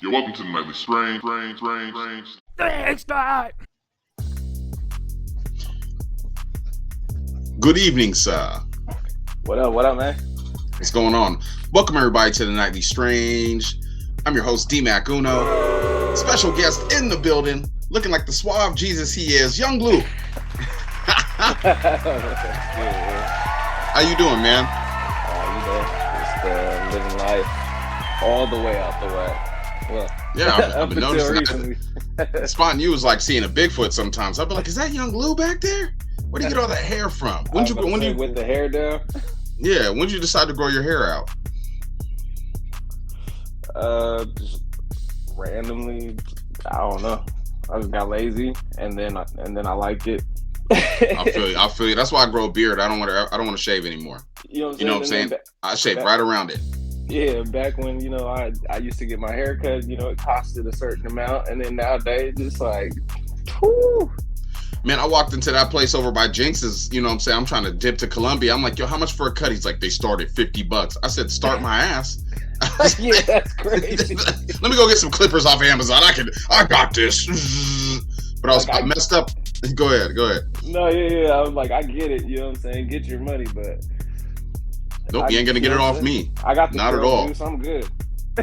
Yo, welcome to the Nightly Strange. Thanks, God. Good evening, sir. What up, man? What's going on? Welcome, everybody, to the Nightly Strange. I'm your host, D-Mac Uno. Special guest in the building, looking like the suave Jesus he is, Young Lew. How you doing, man? Just living life all the way out the way. Well, yeah, I've been noticing recently. Spotting you is like seeing a Bigfoot sometimes. I'll be like, is that Young Lew back there? Where do you get all that hair from? When you with the hair down? Yeah, when did you decide to grow your hair out? Just randomly. I don't know. I just got lazy, and then I liked it. I feel you. That's why I grow a beard. I don't want to shave anymore. You know what I'm saying? I shave right around it. Yeah, back when, I used to get my hair cut, it costed a certain amount, and then nowadays it's like, whew. Man, I walked into that place over by Jinx's, I'm trying to dip to Columbia. I'm like, yo, how much for a cut? He's like, they start at $50. I said, start my ass. Yeah, that's crazy. Let me go get some clippers off Amazon. I got this. But I messed up. Go ahead. No, yeah. I was like, I get it. You know what I'm saying? Get your money, but nope, you ain't gonna get it off me. I got the not at all. Juice, I'm good.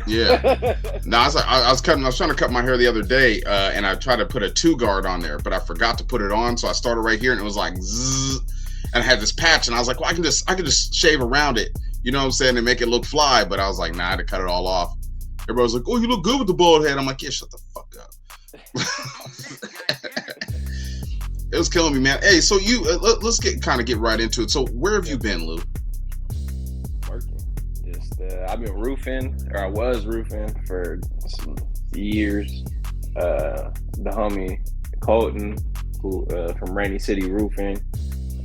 Yeah. No, I was trying to cut my hair the other day, and I tried to put a 2-guard on there, but I forgot to put it on, so I started right here, and it was like zzz, and I had this patch, and I was like, well, I can just shave around it, you know what I'm saying, and make it look fly, but I was like, nah, I had to cut it all off. Everybody was like, oh, you look good with the bald head. I'm like, yeah, shut the fuck up. It was killing me, man. Hey, so you let's get right into it. So where have you been, Lew? Working. Just I've been roofing, or I was roofing for some years. The homie Colton, who from Rainy City Roofing.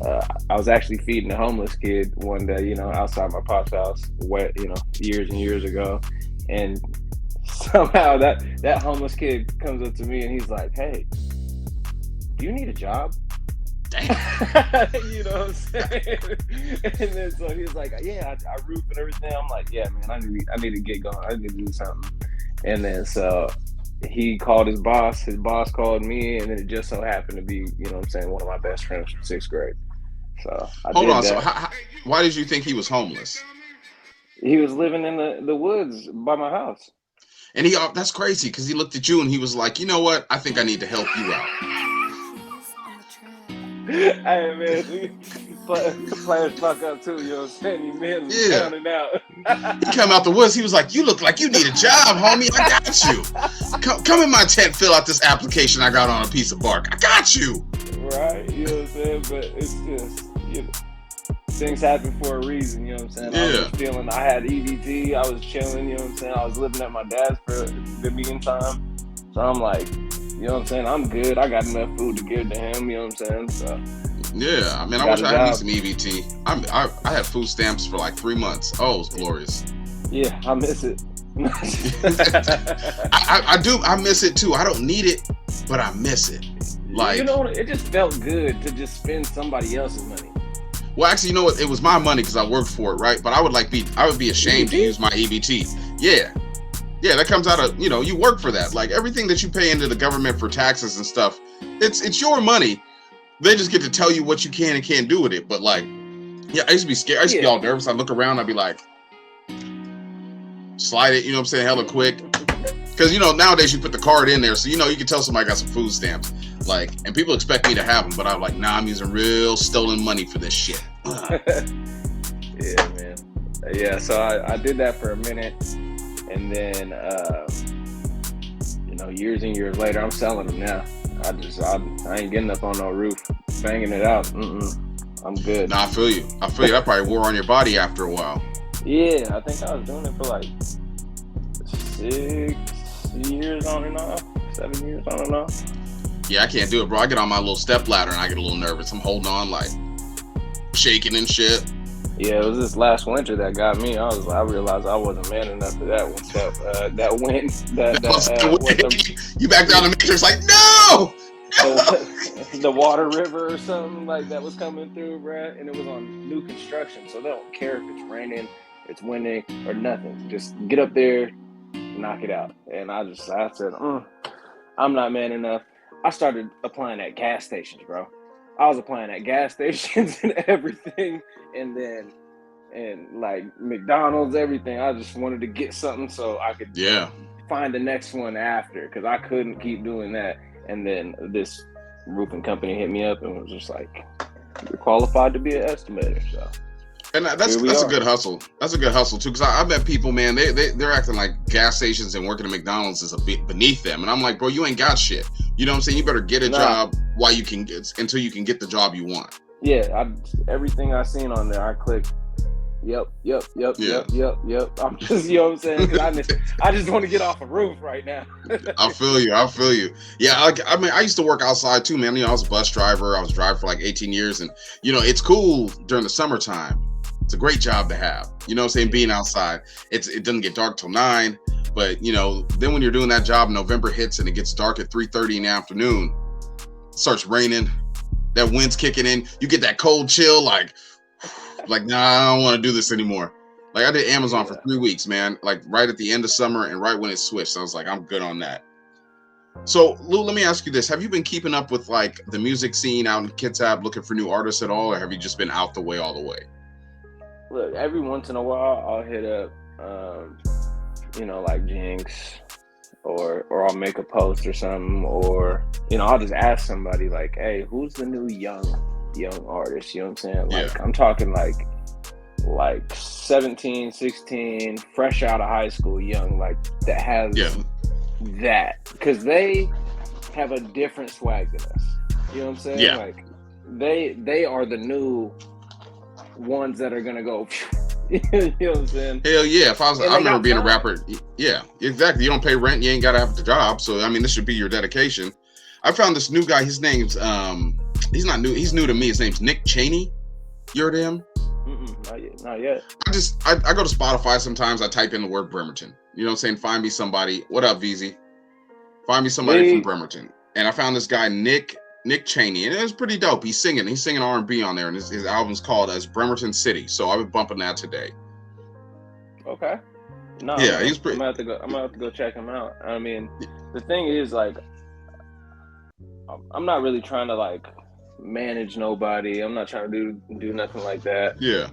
I was actually feeding a homeless kid one day, outside my pop's house, years and years ago, and somehow that homeless kid comes up to me and he's like, "Hey, do you need a job?" Damn. You know what I'm saying? And then so he's like, yeah, I roof and everything. I'm like, yeah, man, I need to get going. I need to do something. And then so he called his boss. His boss called me, and then it just so happened to be, one of my best friends from 6th grade. So hold on. So why did you think he was homeless? He was living in the woods by my house. And that's crazy, because he looked at you and he was like, you know what? I think I need to help you out. Hey, man, players fuck up too, you know what I'm saying? He men down and out. He come out the woods, he was like, you look like you need a job, homie. I got you. Come in my tent, fill out this application I got on a piece of bark. I got you. Right, you know what I'm saying? But it's just, things happen for a reason, you know what I'm saying? Yeah. I had EBT, I was chilling, you know what I'm saying? I was living at my dad's for the meantime. So I'm like, you know what I'm saying? I'm good. I got enough food to give to him, you know what I'm saying? So yeah, I mean, I wish I had me some EBT. I had food stamps for like 3 months. Oh, it was glorious. Yeah, I miss it. I do. I miss it too. I don't need it, but I miss it. Like, it just felt good to just spend somebody else's money. Well, actually, you know what? It was my money because I worked for it, right? But I would be ashamed to use my EBT. Yeah. Yeah, that comes out of, you work for that. Like, everything that you pay into the government for taxes and stuff, it's your money. They just get to tell you what you can and can't do with it. But, like, yeah, I used to be scared. I used to be all nervous. I'd look around, I'd be like, slide it, you know what I'm saying, hella quick. Because, nowadays you put the card in there, so, you can tell somebody got some food stamps. Like, and people expect me to have them, but I'm like, nah, I'm using real stolen money for this shit. Yeah, man. Yeah, so I did that for a minute. And then, years and years later, I'm selling them now. I ain't getting up on no roof, banging it out. I'm good. Nah, I feel you. That probably wore on your body after a while. Yeah, I think I was doing it for like 6 years on and off, 7 years on and off. Yeah, I can't do it, bro. I get on my little step ladder and I get a little nervous. I'm holding on, like, shaking and shit. Yeah, it was this last winter that got me. I realized I wasn't man enough for that one. That wind. You back down the matrix like, no! The water river or something like that was coming through, bruh, and it was on new construction, so they don't care if it's raining, it's windy, or nothing. Just get up there, knock it out. And I said, I'm not man enough. I started applying at gas stations, bro. I was applying at gas stations and everything, and like McDonald's, everything. I just wanted to get something so I could find the next one after, because I couldn't keep doing that. And then this roofing company hit me up and was just like, "You're qualified to be an estimator." So, and that's a good hustle. That's a good hustle too, because I met people, man. They're acting like gas stations and working at McDonald's is a bit beneath them, and I'm like, bro, you ain't got shit. You know what I'm saying? You better get a job while you can until you can get the job you want. Yeah, everything I seen on there, I clicked. Yep. I'm just, you know what I'm saying? 'Cause I just want to get off a roof right now. I feel you. Yeah, I mean, I used to work outside too, man. You know, I was a bus driver. I was driving for like 18 years, and you know, it's cool during the summertime. It's a great job to have. You know what I'm saying? Being outside, it doesn't get dark till 9. But you know, then when you're doing that job, November hits and it gets dark at 3:30 in the afternoon. It starts raining. That wind's kicking in. You get that cold chill, like nah, I don't want to do this anymore. Like I did Amazon for 3 weeks, man. Like right at the end of summer and right when it switched, I was like, I'm good on that. So Lou, let me ask you this: have you been keeping up with like the music scene out in Kitsap, looking for new artists at all, or have you just been out the way all the way? Look, every once in a while, I'll hit up, you know, like Jinx, or I'll make a post or something, or you know, I'll just ask somebody like, "Hey, who's the new young artist?" You know what I'm saying? Like, I'm talking like 17, 16, fresh out of high school, young, like that has that, because they have a different swag than us. You know what I'm saying? Yeah. Like they are the new ones that are gonna go. You know what I'm saying? Hell yeah! I remember being a rapper. Yeah, exactly. You don't pay rent, you ain't gotta have the job. So I mean, this should be your dedication. I found this new guy. His name's he's not new. He's new to me. His name's Nick Cheney. You heard of him? Not yet. I go to Spotify sometimes. I type in the word Bremerton. You know what I'm saying? Find me somebody. What up, VZ? Find me somebody from Bremerton. And I found this guy Nick Cheney, and it was pretty dope. He's singing R&B on there, and his album's called as Bremerton City. So I was bumping that today. Okay. No. Yeah, he's pretty. I'm gonna have to go check him out. I mean, the thing is, like, I'm not really trying to like manage nobody. I'm not trying to do nothing like that. Yeah.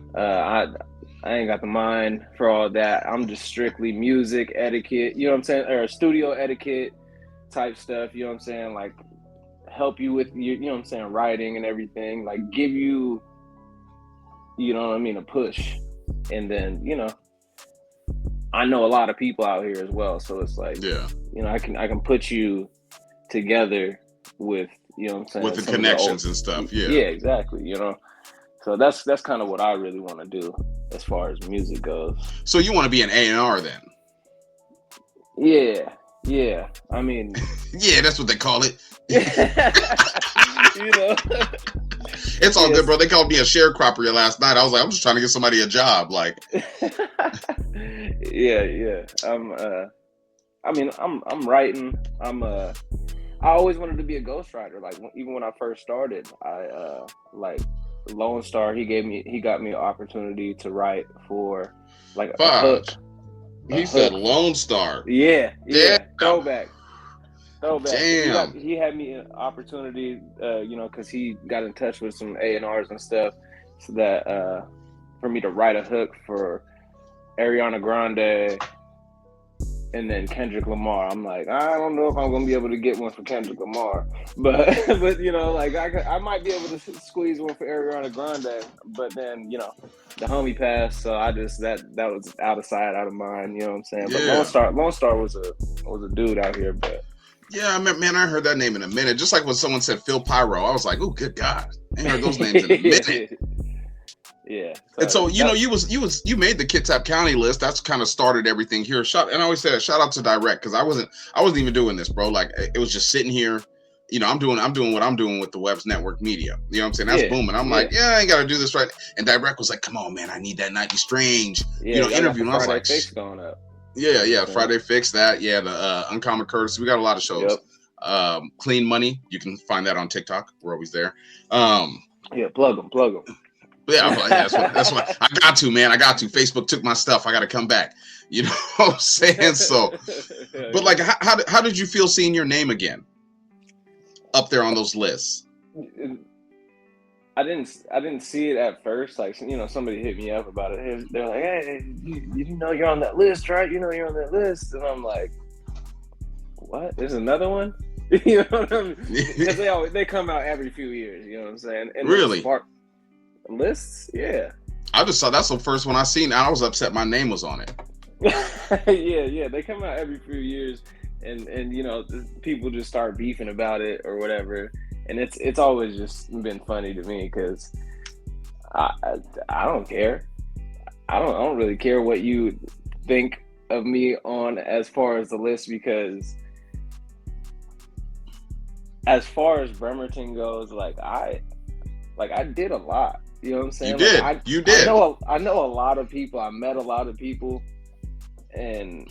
I ain't got the mind for all that. I'm just strictly music etiquette, you know what I'm saying, or studio etiquette type stuff. You know what I'm saying, like help you with you know what I'm saying, writing and everything. Like give you, you know what I mean, a push, and then you know, I know a lot of people out here as well, so it's like you know, I can put you together with, you know what I'm saying, with the connections and stuff. Yeah, exactly. You know, so that's kind of what I really want to do as far as music goes. So you want to be an A&R then? Yeah. I mean, yeah, that's what they call it. You know, it's all good, bro. They called me a sharecropper last night. I was like, I'm just trying to get somebody a job. Like, yeah. I'm writing. I always wanted to be a ghostwriter. Like even when I first started, I like Lone Star. He got me an opportunity to write for like a hook. He said Lone Star. Yeah. Throwback. Damn. He had me an opportunity, you know, because he got in touch with some A&Rs and stuff, so that for me to write a hook for Ariana Grande. And then Kendrick Lamar. I'm like, I don't know if I'm gonna be able to get one for Kendrick Lamar, but you know, like I might be able to squeeze one for Ariana Grande. But then you know, the homie passed, so I just that was out of sight, out of mind. You know what I'm saying? Yeah. But Lone Star was a dude out here. But yeah, man, I heard that name in a minute. Just like when someone said Phil Pyro, I was like, oh, good God, I ain't heard those names in a minute. Yeah. And so you know, you made the Kitsap County list. That's kind of started everything here. And I always say that, shout out to Direct, because I wasn't even doing this, bro. Like it was just sitting here. You know, I'm doing what I'm doing with the Web's Network Media. You know what I'm saying? That's booming. I'm like, I ain't got to do this right. And Direct was like, come on, man, I need that Night Be Strange, interview. And I was like, Fix going up. Yeah. Friday Fix that. Yeah, the Uncommon Courtesy. We got a lot of shows. Yep. Clean Money. You can find that on TikTok. We're always there. Yeah, plug them. Yeah, I'm like, that's what I got to, man. I got to. Facebook took my stuff. I got to come back. You know what I'm saying? So, but like, how did you feel seeing your name again up there on those lists? I didn't see it at first. Like, you know, somebody hit me up about it. They're like, "Hey, you know you're on that list, right? You know you're on that list." And I'm like, "What? There's another one?" You know what I mean? Because they come out every few years. You know what I'm saying? And really? Lists, yeah. I just saw that's the first one I seen. And I was upset my name was on it. yeah. They come out every few years, and you know, people just start beefing about it or whatever. And it's always just been funny to me because I don't care. I don't really care what you think of me on as far as the list, because as far as Bremerton goes, I did a lot. You know what I'm saying? You did. You did. I know a lot of people. I met a lot of people, and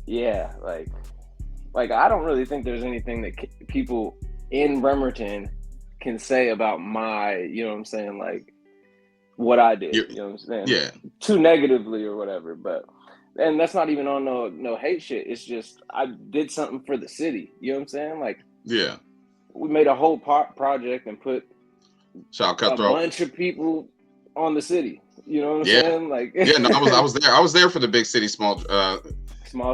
yeah, like I don't really think there's anything that people in Bremerton can say about my, you know what I'm saying, like what I did. You know what I'm saying? Yeah. Too negatively or whatever, but. And that's not even on no hate shit. It's just I did something for the city. You know what I'm saying? Like, yeah, we made a whole project and put a bunch of people on the city. You know what I'm saying? Like, yeah, no, I was there. I was there for the big city, small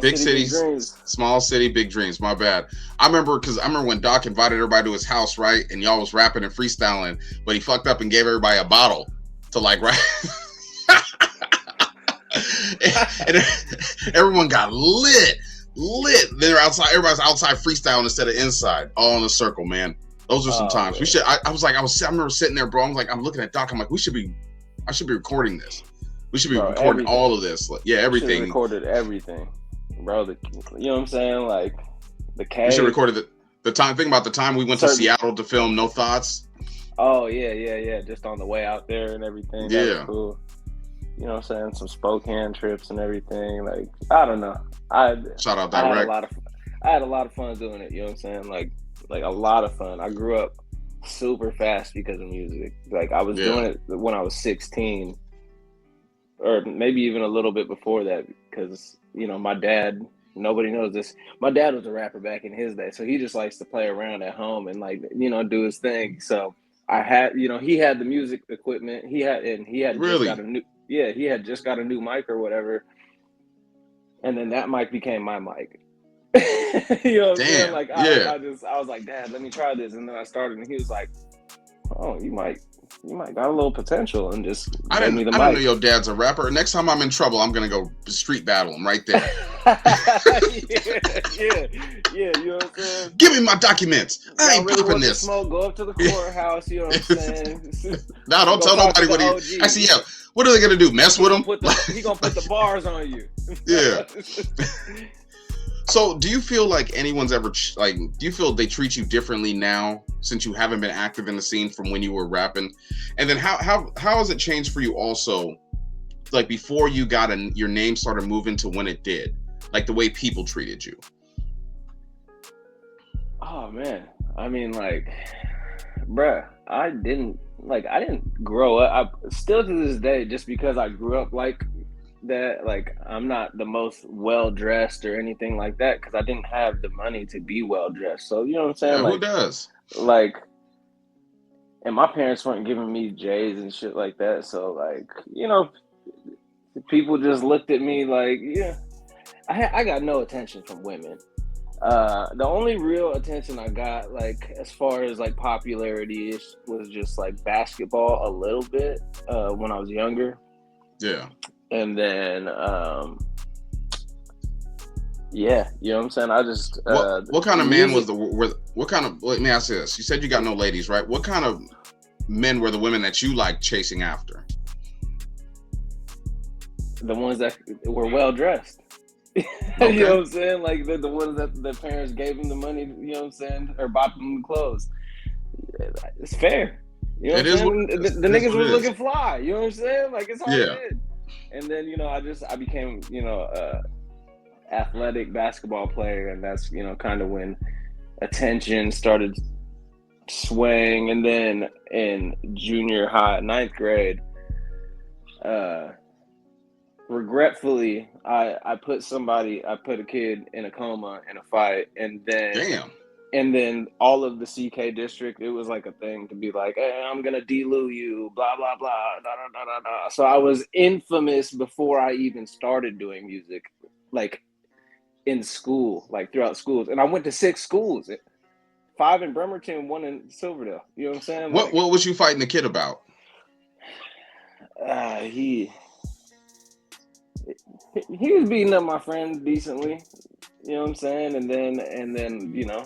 big city, big dreams. Small city, big dreams. My bad. I remember when Doc invited everybody to his house, right? And y'all was rapping and freestyling, but he fucked up and gave everybody a bottle to like, right? and everyone got lit. They're outside. Everybody's outside freestyling instead of inside, all in a circle, man. Those are some times. Man. We should. I remember sitting there, bro. I'm looking at Doc. I'm like, I should be recording this. We should be recording everything. All of this. Like, yeah, everything. Recorded everything, bro. You know what I'm saying? Like the cave. We should have recorded the time. Think about the time we went to Seattle to film No Thoughts. Oh yeah. Just on the way out there and everything. That was cool. You know what I'm saying? Some Spokane trips and everything. Like, I don't know. Shout out that Rec. I had a lot of fun doing it. You know what I'm saying? Like a lot of fun. I grew up super fast because of music. Like, I was doing it when I was 16, or maybe even a little bit before that, because, you know, my dad, nobody knows this. My dad was a rapper back in his day, so he just likes to play around at home and, like, you know, do his thing. So I had, you know, he had the music equipment. He had really? He had just got a new mic or whatever. And then that mic became my mic. You know what I'm saying? Like, I was like, Dad, let me try this. And then I started, and he was like, oh, you might got a little potential, and just I didn't know your dad's a rapper. Next time I'm in trouble, I'm gonna go street battle him right there. yeah, you know what I'm saying? Give me my documents. I ain't really popping this. Smoke, go up to the courthouse, you know what I'm saying? No, don't tell nobody what he. Actually, yeah. What are they gonna do? Mess with him? He gonna put the bars on you. Yeah. So, do you feel like anyone's ever do you feel they treat you differently now since you haven't been active in the scene from when you were rapping? And then how has it changed for you also, like before you got your name started moving to when it did, like the way people treated you? Oh man, I mean, like, bruh, I didn't grow up. I still to this day, just because I grew up like that, like, I'm not the most well dressed or anything like that, because I didn't have the money to be well dressed. So, you know what I'm saying? Yeah, like, who does? Like, and my parents weren't giving me J's and shit like that. So, like, you know, people just looked at me like, yeah, I got no attention from women. The only real attention I got, like, as far as like popularity was just like basketball a little bit when I was younger. Yeah. And then, yeah, you know what I'm saying? I just... what kind of man was what kind of... Let me ask you this. You said you got no ladies, right? What kind of men were the women that you liked chasing after? The ones that were well-dressed. Okay. You know what I'm saying? Like, the ones that the parents gave them the money, you know what I'm saying? Or bought them clothes. It's fair. You know what I'm saying? The niggas were looking fly. You know what I'm saying? Like, it's all good. And then, you know, I became, you know, athletic basketball player, and that's, you know, kind of when attention started swang, and then in junior high, ninth grade, regretfully, I put a kid in a coma in a fight, and Damn. then all of the CK district, it was like a thing to be like, hey, I'm gonna Young Lew you, blah blah blah, da da da da da. So I was infamous before I even started doing music, like in school, like throughout schools, and I went to 6 schools, 5 in Bremerton, 1 in Silverdale. You know what I'm saying? What was you fighting the kid about? He was beating up my friend decently. You know what I'm saying? And then you know,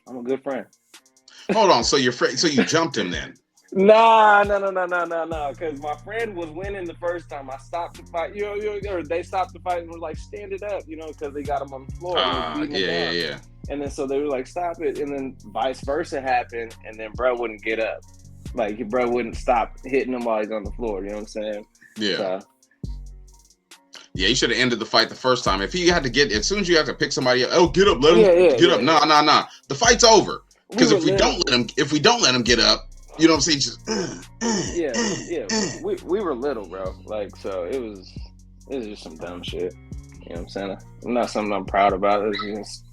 I'm a good friend. Hold on, so you jumped him then? No. Because my friend was winning the first time. I stopped the fight. Or they stopped the fight and were like, stand it up, you know, because they got him on the floor. Yeah. And then so they were like, stop it. And then vice versa happened. And then bro wouldn't get up. Like, bro wouldn't stop hitting him while he's on the floor. You know what I'm saying? Yeah. So, yeah, you should have ended the fight the first time. If he had to as soon as you have to pick somebody up, oh, get up, let him get up. No. The fight's over. Because if we don't let him get up, you know what I'm saying? Just yeah. We were little, bro. Like, so it was just some dumb shit. You know what I'm saying? Not something I'm proud about. It's just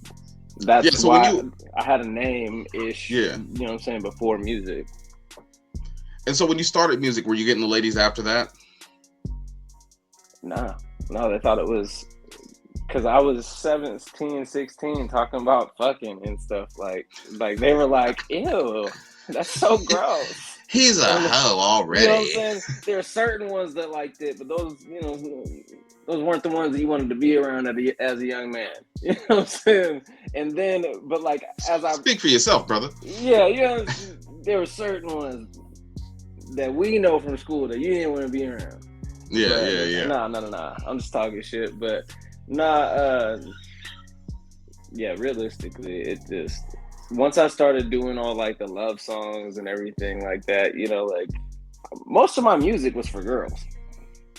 that's why I had a name ish. Yeah. You know what I'm saying? Before music. And so when you started music, were you getting the ladies after that? No, they thought it was because I was 17, 16 talking about fucking and stuff. Like they were like, ew, that's so gross. He's a hoe already. You know what I'm saying? There are certain ones that liked it, but those weren't the ones that you wanted to be around as a young man. You know what I'm saying? And then, but like, as I speak for yourself, brother. Yeah, you know, there were certain ones that we know from school that you didn't want to be around. Yeah. Nah. I'm just talking shit, but realistically, it just once I started doing all like the love songs and everything like that, you know, like most of my music was for girls.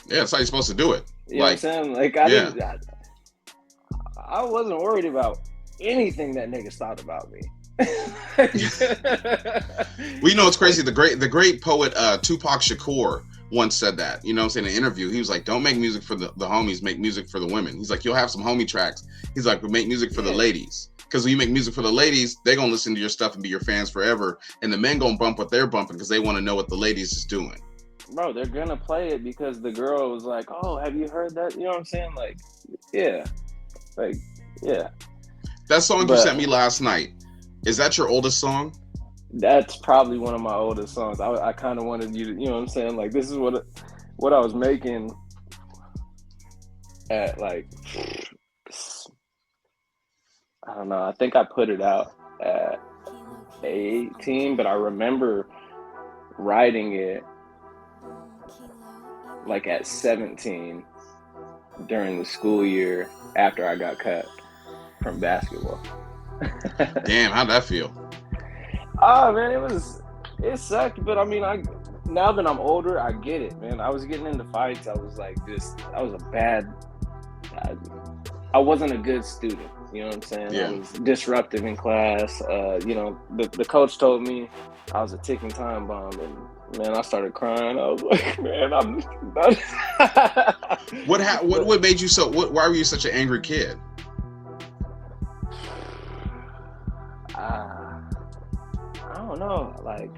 Yeah, that's how you're supposed to do it. You know what I'm saying? Like I wasn't worried about anything that niggas thought about me. Well, you know, it's crazy. The great poet Tupac Shakur once said that, you know what I'm saying, in an interview. He was like, don't make music for the homies, make music for the women. He's like, you'll have some homie tracks. He's like, but make music for the ladies. Because when you make music for the ladies, they're going to listen to your stuff and be your fans forever. And the men going to bump what they're bumping because they want to know what the ladies is doing. Bro, they're going to play it because the girl was like, oh, have you heard that? You know what I'm saying? Like, yeah. Like, yeah. That song you sent me last night, is that your oldest song? That's probably one of my oldest songs. I kind of wanted you to, you know what I'm saying? Like, this is what I was making at, like, I don't know. I think I put it out at 18, but I remember writing it, like, at 17 during the school year after I got cut from basketball. Damn, how'd that feel? Oh man, it sucked, but I mean, now that I'm older, I get it, man. I was getting into fights. I was I wasn't a good student. You know what I'm saying? Yeah. I was disruptive in class. You know, the coach told me I was a ticking time bomb, and man, I started crying. I was like, man, I'm not. What made you so? Why were you such an angry kid? I don't know. Like,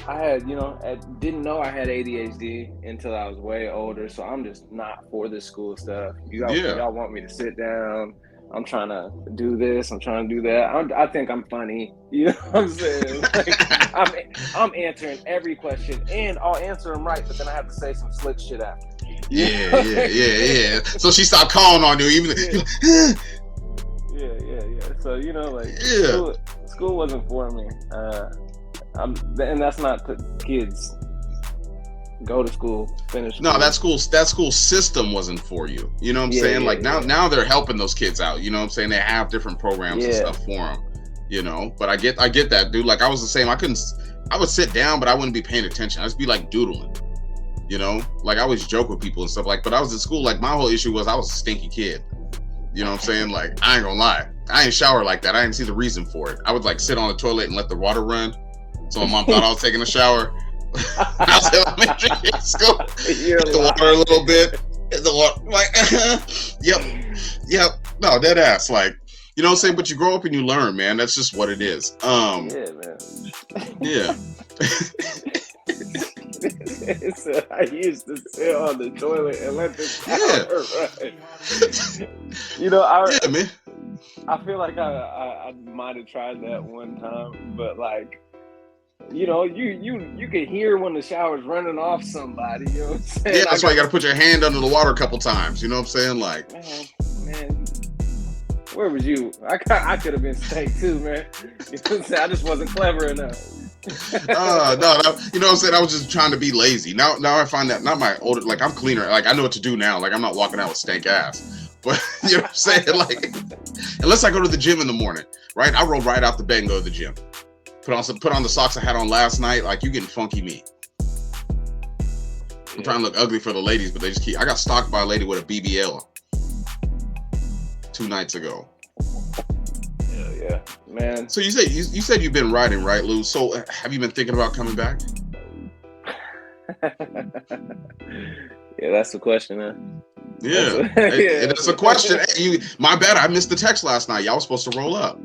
I had, you know, I didn't know I had ADHD until I was way older. So I'm just not for this school stuff. Y'all want me to sit down. I'm trying to do this. I'm trying to do that. I think I'm funny. You know what I'm saying? Like, I'm answering every question, and I'll answer them right, but then I have to say some slick shit after. Yeah. So she stopped calling on you, even. Yeah. So, you know, like, school wasn't for me. And that's not the kids go to school, finish school. No, that school system wasn't for you. You know what I'm saying? Like now they're helping those kids out. You know what I'm saying? They have different programs and stuff for them. You know, but I get that, dude. Like, I was the same. I would sit down, but I wouldn't be paying attention. I'd just be like doodling. You know, like, I always joke with people and stuff, like, but I was in school, like, my whole issue was I was a stinky kid. You know what I'm saying? Like, I ain't gonna lie. I ain't shower like that. I didn't see the reason for it. I would like sit on the toilet and let the water run. So my mom thought I was taking a shower. I was in elementary school. Hit the water a little bit. Hit the water. Like, yep. No, dead ass. Like, you know what I'm saying? But you grow up and you learn, man. That's just what it is. Yeah, man. Yeah. So I used to sit on the toilet and let the shower run. You know, yeah, man. I feel like I might have tried that one time, but like, you know, you can hear when the shower's running off somebody. You know what I'm saying? Yeah, that's why you got to put your hand under the water a couple times. You know what I'm saying? Like, man, where was you? I could have been steak too, man. You know what I'm saying? I just wasn't clever enough. no, you know what I'm saying? I was just trying to be lazy. Now I find that not my older, like I'm cleaner. Like I know what to do now. Like I'm not walking out with stank ass. But you know what I'm saying? Like unless I go to the gym in the morning, right? I roll right out the bed and go to the gym. Put on the socks I had on last night. Like you getting funky meat. I'm trying to look ugly for the ladies, but they just keep. I got stalked by a lady with a BBL 2 nights ago. Yeah, man. So you said you've been riding, right, Lou? So have you been thinking about coming back? Yeah, that's the question, man. Yeah, it's a question. Hey, my bad. I missed the text last night. Y'all was supposed to roll up.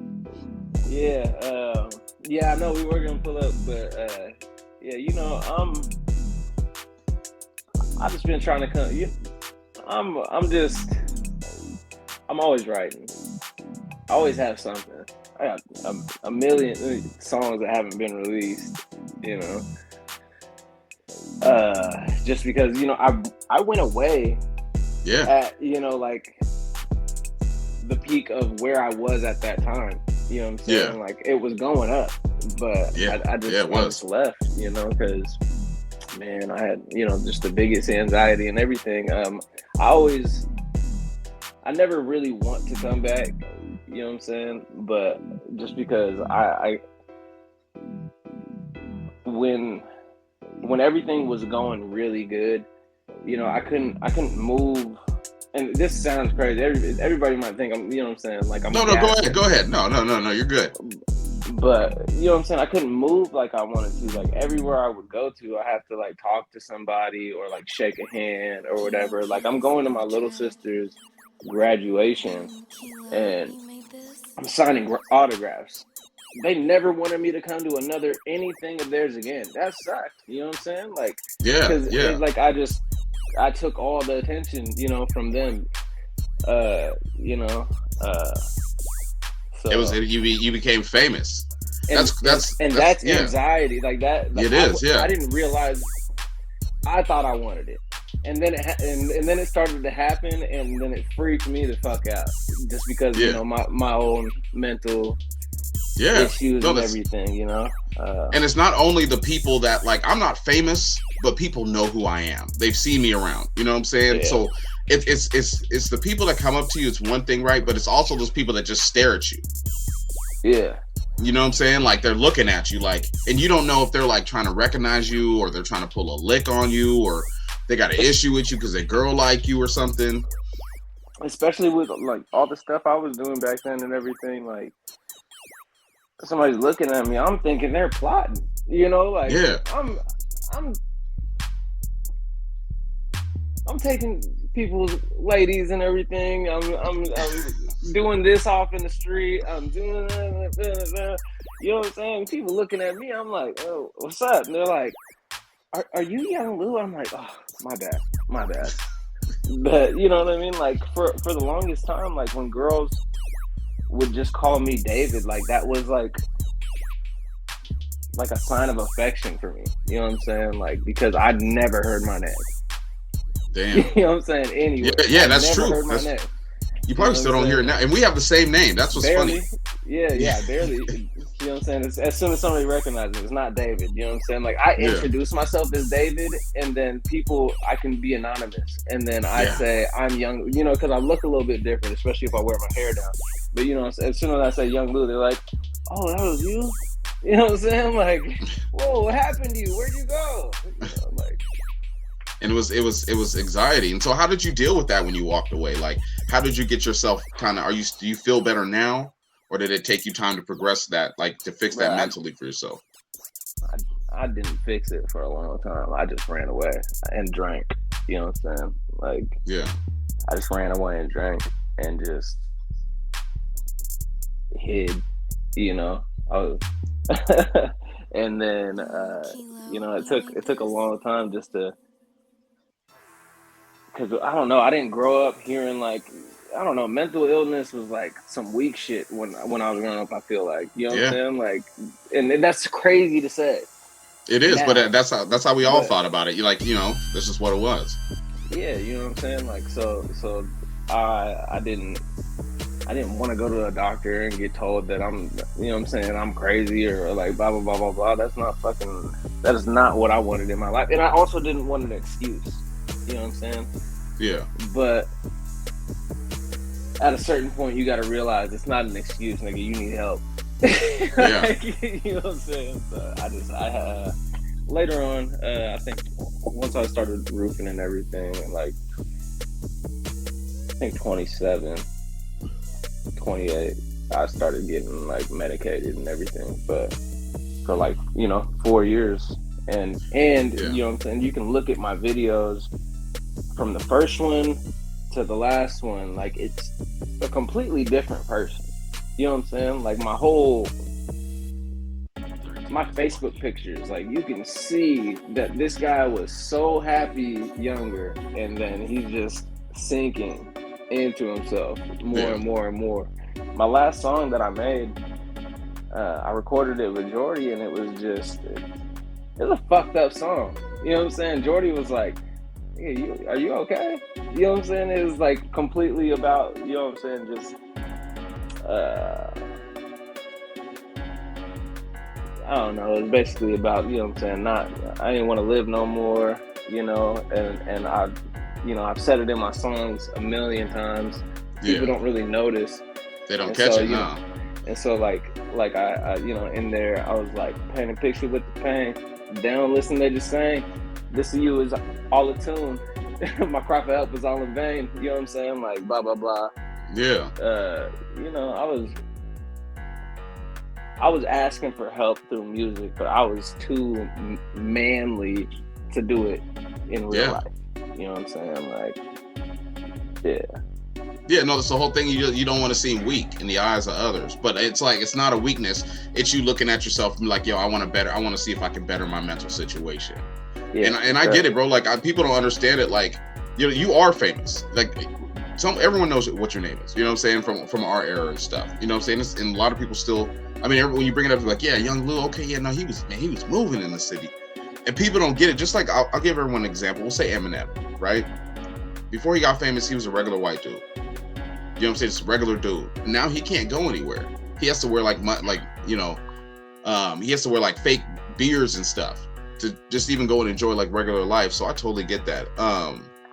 Yeah, I know we were gonna pull up, but yeah, you know, I just been trying to come. I'm always writing. I always have something. I got a million songs that haven't been released, you know. Just because, you know, I went away at, you know, like the peak of where I was at that time. You know what I'm saying? Like it was going up, but I just left, you know, because man, I had, you know, just the biggest anxiety and everything. I never really want to come back, you know what I'm saying? But just because when everything was going really good, you know, I couldn't move. And this sounds crazy. Everybody might think I'm, you know what I'm saying? Like I'm. No, go ahead. No, you're good. But you know what I'm saying? I couldn't move like I wanted to. Like everywhere I would go to, I have to like talk to somebody or like shake a hand or whatever. Like I'm going to my little sister's graduation and I'm signing autographs. They never wanted me to come to another anything of theirs again. That sucked. You know what I'm saying? Like, it's like I took all the attention, you know, from them. You know, so you became famous. And that's anxiety. Like that. Like I didn't realize. I thought I wanted it, and then it started to happen, and then it freaked me the fuck out, just because you know my own mental issues and everything, you know. And it's not only the people that like I'm not famous, but people know who I am. They've seen me around. You know what I'm saying? Yeah. So it's the people that come up to you. It's one thing, right? But it's also those people that just stare at you. Yeah. You know what I'm saying? Like they're looking at you, like, and you don't know if they're like trying to recognize you or they're trying to pull a lick on you or they got an issue with you because they girl like you or something. Especially with like all the stuff I was doing back then and everything, like. Somebody's looking at me, I'm thinking they're plotting, you know, like I'm taking people's ladies and everything. I'm doing this off in the street. I'm doing that, you know what I'm saying? People looking at me, I'm like, oh, what's up? And they're like, are you Young Lew? I'm like, oh, my bad. But you know what I mean? Like for the longest time, like when girls would just call me David, like that was like a sign of affection for me. You know what I'm saying? Like because I'd never heard my name. Damn. You know what I'm saying? Anyway. Yeah, that's true. You probably still don't hear it now. And we have the same name. That's what's barely, funny. Yeah, barely. You know what I'm saying? As soon as somebody recognizes me, it's not David. You know what I'm saying? Like I introduce myself as David, and then I can be anonymous, and then I say I'm Young. You know, because I look a little bit different, especially if I wear my hair down. But you know, as soon as I say Young Lew, they're like, "Oh, that was you." You know what I'm saying? Like, whoa, what happened to you? Where'd you go? You know, like. And it was anxiety. And so how did you deal with that when you walked away? Like how did you get yourself kind of? Do you feel better now, or did it take you time to progress that, like to fix that mentally for yourself? I didn't fix it for a long time. I just ran away and drank. You know what I'm saying? Like, yeah, I just ran away and drank and just hid. You know, I was, and then you know, it took a long time just to, because I don't know, I didn't grow up hearing like, I don't know, mental illness was like some weak shit when I was growing up. I feel like, you know what I'm saying? Like, and that's crazy to say. It is, now, but that's how we all thought about it. You like, you know, this is what it was. Yeah, you know what I'm saying? Like, so I didn't want to go to a doctor and get told that I'm, you know what I'm saying, I'm crazy or like blah blah blah blah blah. That is not what I wanted in my life. And I also didn't want an excuse. You know what I'm saying? Yeah. But at a certain point, you got to realize it's not an excuse, nigga. You need help. Yeah. Like, you know what I'm saying? So I later on, I think once I started roofing and everything, like I think 27, 28, I started getting like medicated and everything, but for like, you know, 4 years. And you know what I'm saying? You can look at my videos from the first one to the last one, like it's a completely different person. You know what I'm saying? Like my Facebook pictures, like you can see that this guy was so happy younger, and then he's just sinking into himself more and more and more. My last song that I made, I recorded it with Jordy, and it was a fucked up song. You know what I'm saying? Jordy was like, "Yeah, are you okay?" You know what I'm saying? It was like completely about, you know what I'm saying, just I don't know, it was basically about, you know what I'm saying, I didn't want to live no more, you know, and I, you know, I've said it in my songs a million times. People don't really notice. They don't catch it now. And so like I, you know, in there I was like painting a picture with the pain. They don't listen, they just saying, "This to you is all a tune." My cry for help was all in vain. You know what I'm saying? Like blah blah blah. Yeah. You know, I was asking for help through music, but I was too manly to do it in real life. You know what I'm saying? Like, yeah, no, that's the whole thing. You don't want to seem weak in the eyes of others, but it's like, it's not a weakness. It's you looking at yourself and like, yo, I want to see if I can better my mental situation. Yeah, and I get it, bro. Like, people don't understand it. Like, you know, you are famous. Like, everyone knows what your name is. You know what I'm saying? From our era and stuff. You know what I'm saying? And a lot of people still. I mean, when you bring it up, they're like, yeah, Young Lew. Okay, yeah, no, he was moving in the city, and people don't get it. Just like I'll give everyone an example. We'll say Eminem, right? Before he got famous, he was a regular white dude. You know what I'm saying? Just a regular dude. Now he can't go anywhere. He has to wear he has to wear like fake beards and stuff to just even go and enjoy like regular life. So I totally get that.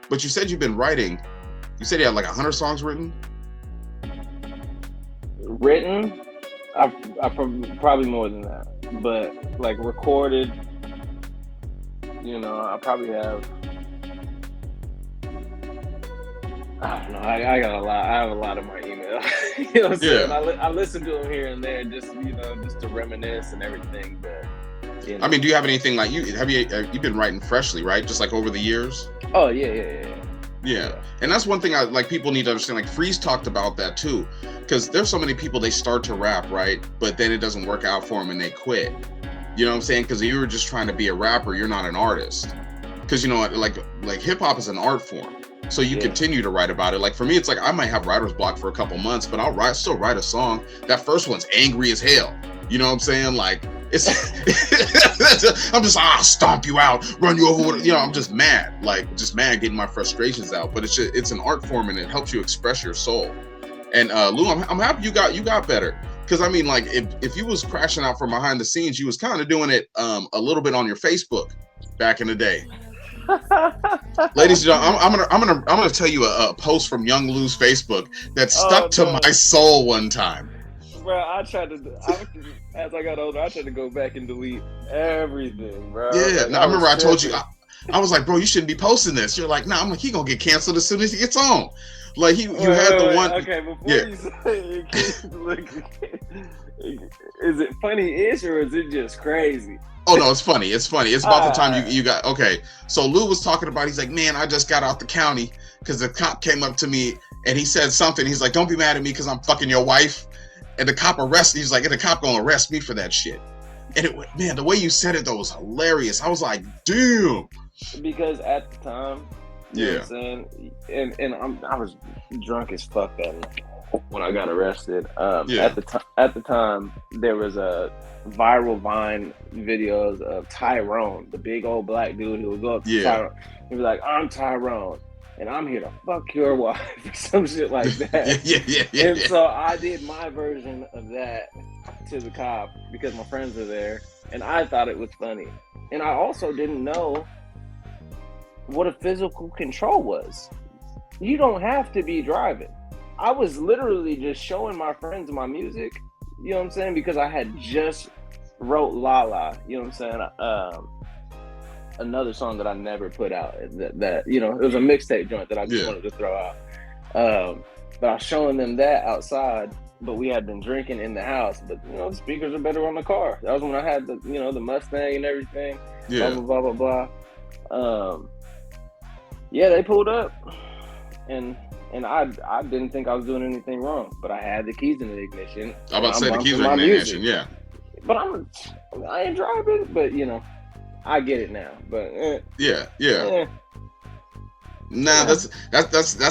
But you said you've been writing. You said you had like 100 songs written. Written, I probably more than that. But like recorded, you know, I probably have. I don't know. I got a lot. I have a lot of my email. You know what I'm saying? I listen to them here and there, just, you know, just to reminisce and everything. But you know. I mean, do you have anything like you've been writing freshly, right? Just like over the years. Oh yeah. And that's one thing I like. People need to understand. Like Freeze talked about that too, because there's so many people, they start to rap, right, but then it doesn't work out for them and they quit. You know what I'm saying? Because you were just trying to be a rapper. You're not an artist. Because, you know, like hip hop is an art form. So you continue to write about it. Like for me, it's like I might have writer's block for a couple months, but I'll still write a song. That first one's angry as hell. You know what I'm saying? Like it's, I'm just I'll stomp you out, run you over with, you know, I'm just mad getting my frustrations out. But it's an art form and it helps you express your soul. And Lew, I'm happy you got better. Because I mean, like if you was crashing out from behind the scenes, you was kind of doing it a little bit on your Facebook back in the day. Ladies and gentlemen, I'm gonna tell you a post from Young Lew's Facebook that stuck to my soul one time. Bro, as I got older, I tried to go back and delete everything, bro. Yeah, like, I remember I told you, I was like, bro, you shouldn't be posting this. You're like, nah, I'm like, he gonna get canceled as soon as he gets on. Like you had the one. Okay, before Yeah. you say it, look, is it funny-ish or is it just crazy? Oh no, it's funny. It's funny. It's about the time you got okay. So Lou was talking about. He's like, man, I just got out the county because the cop came up to me and he said something. He's like, don't be mad at me because I'm fucking your wife. And the cop arrested. He's like, and the cop gonna arrest me for that shit. And it, man, the way you said it though was hilarious. I was like, damn. Because at the time, you know what I'm saying, and I was drunk as fuck that night when I got arrested. At the time, there was a viral Vine videos of Tyrone, the big old black dude who would go up to Tyrone. He'd be like, I'm Tyrone, and I'm here to fuck your wife, or some shit like that. And so I did my version of that to the cop because my friends were there, and I thought it was funny. And I also didn't know what a physical control was. You don't have to be driving. I was literally just showing my friends my music, you know what I'm saying? Because I had just wrote La La, you know what I'm saying? Another song that I never put out that you know, it was a mixtape joint that I just wanted to throw out. But I was showing them that outside, but we had been drinking in the house. But you know, the speakers are better on the car. That was when I had the, you know, the Mustang and everything. Blah blah blah blah blah. Yeah, they pulled up, and I didn't think I was doing anything wrong, but I had the keys in the ignition. I'm about to say the keys are in the ignition, yeah. But I ain't driving, but you know, I get it now. But Nah, that's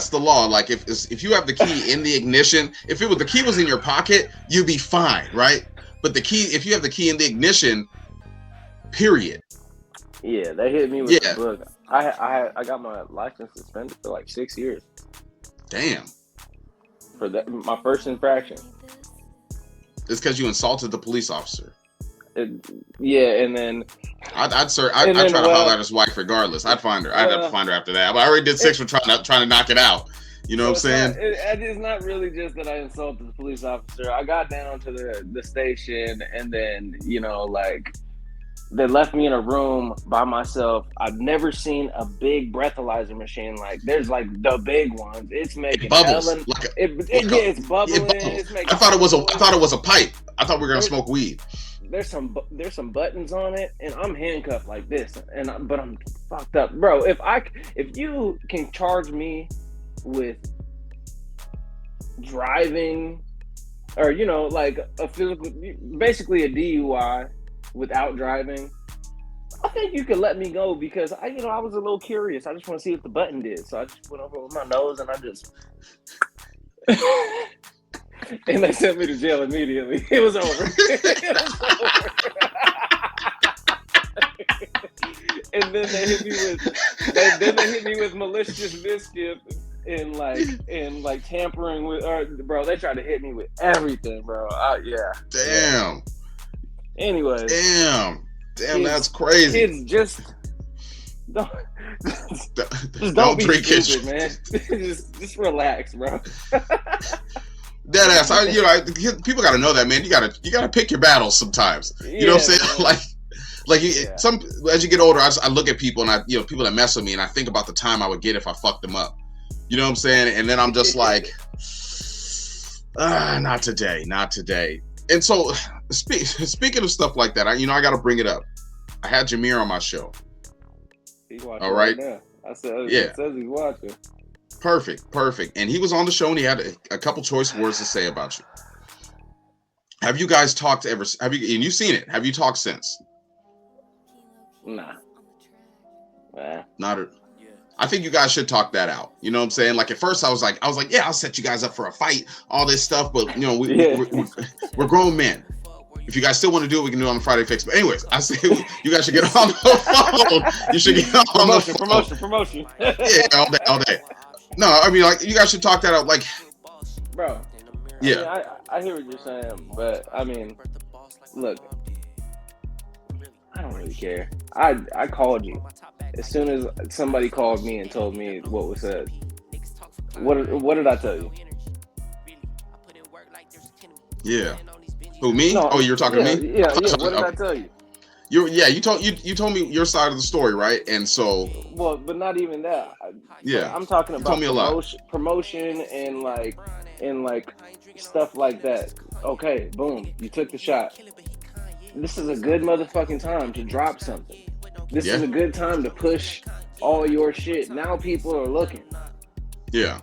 the law. Like if you have the key in the ignition, if the key was in your pocket, you'd be fine, right? But the key, if you have the key in the ignition, period. Yeah, they hit me with the book. I got my license suspended for like 6 years. Damn. For that, my first infraction. It's because you insulted the police officer. And then I'd try to holler at his wife regardless. I'd find her. I'd have to find her after that. But I already did 6 for trying to knock it out. You know what I'm saying? It's not really just that I insulted the police officer. I got down to the station, and then, you know, like, they left me in a room by myself. I've never seen a big breathalyzer machine. Like, there's like the big ones. It's making bubbles. It's bubbling. It's making I thought it was a pipe. I thought we were gonna smoke weed. There's some buttons on it, and I'm handcuffed like this, but I'm fucked up, bro. If you can charge me with driving, or you know, like a physical, basically a DUI without driving, I think you could let me go because I was a little curious. I just want to see what the button did, so I just went over with my nose and I just. And they sent me to jail immediately. It was over. And then they hit me with malicious mischief and like tampering with. Bro, they tried to hit me with everything, bro. Damn. Anyways. Damn, that's crazy. Kids just don't be stupid, man. just relax, bro. Dead ass. People got to know that, man. You gotta pick your battles sometimes. You know what I'm saying? Man. Some as you get older, I look at people and people that mess with me, and I think about the time I would get if I fucked them up. You know what I'm saying? And then I'm just like, not today. And so, speaking of stuff like that, I got to bring it up. I had Jameer on my show. He's watching all right now. I said, it says he's watching. Perfect. And he was on the show, and he had a couple choice words to say about you. Have you guys talked ever? And you've seen it? Have you talked since? Nah. Not. I think you guys should talk that out. You know what I'm saying? Like at first, I was like, yeah, I'll set you guys up for a fight, all this stuff. But we're grown men. If you guys still want to do it, we can do it on the Friday Fix. But anyways, I say you guys should get on the phone. You should get on the phone. Promotion. Yeah, all day. No, I mean, like, you guys should talk that out. Like, bro. Yeah. I hear what you're saying, but I mean, look, I don't really care. I called you as soon as somebody called me and told me what was said. What did I tell you? Yeah. Who, me? No, you were talking to me? Yeah. What did I tell you? You told me your side of the story, right? And so Well, but not even that. yeah, I'm talking you told about me a lot. promotion and like stuff like that. Okay, boom, you took the shot. This is a good motherfucking time to drop something. This is Yeah, a good time to push all your shit. Now people are looking. yeah.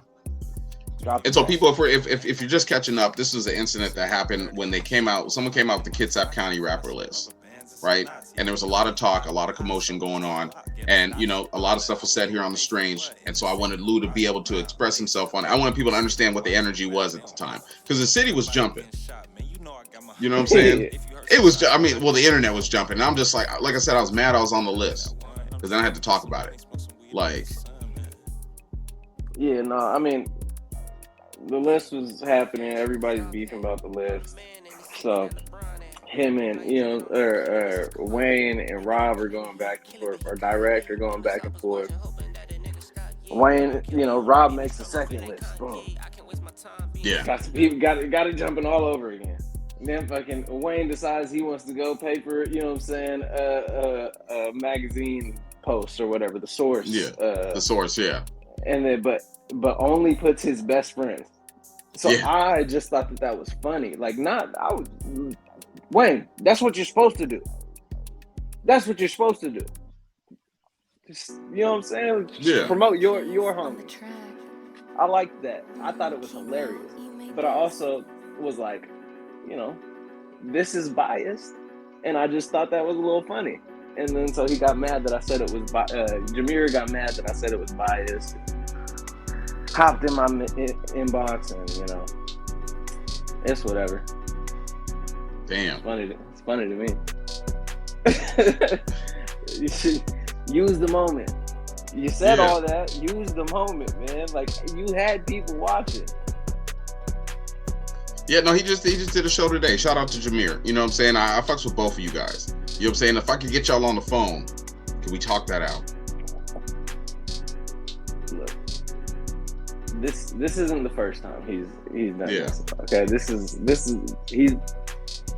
Drop the And so ball. people, if you're just catching up, this was an incident that happened when they came out. Someone came out with the Kitsap County rapper list, right? And there was a lot of talk, a lot of commotion going on, and a lot of stuff was said here on the Strange. And so I wanted Lew to be able to express himself on it. I wanted people to understand what the energy was at the time, because the city was jumping. You know what I'm saying? It was. I mean, well, the internet was jumping. And I'm just like I said, I was mad I was on the list because then I had to talk about it. Like, Yeah, no, I mean, the list was happening. Everybody's beefing about the list. So him and Wayne and Rob are going back and forth. Our director going back and forth. Wayne, Rob makes the second list. Boom. yeah, Got some people got it jumping all over again. And then fucking Wayne decides he wants to go pay for, a magazine post or whatever, the source. yeah, the source, yeah, And then but only puts his best friend. So yeah, I just thought that was funny. Like, Wayne, that's what you're supposed to do. That's what you're supposed to do. Just, you know what I'm saying? Just yeah. promote your homie. I liked that. I thought it was hilarious. But I also was like, this is biased. And I just thought that was a little funny. And then so he got mad that I said it was Jameer got mad that I said it was biased. Hopped in my inbox and, it's whatever. Damn. It's funny to me. You should use the moment. You said all that. Use the moment, man. Like, you had people watching. Yeah, no, he just did a show today. Shout out to Jameer. You know what I'm saying? I fucks with both of you guys. You know what I'm saying? If I could get y'all on the phone, can we talk that out? Look, this isn't the first time he's done Yeah. this. Okay, this is he's.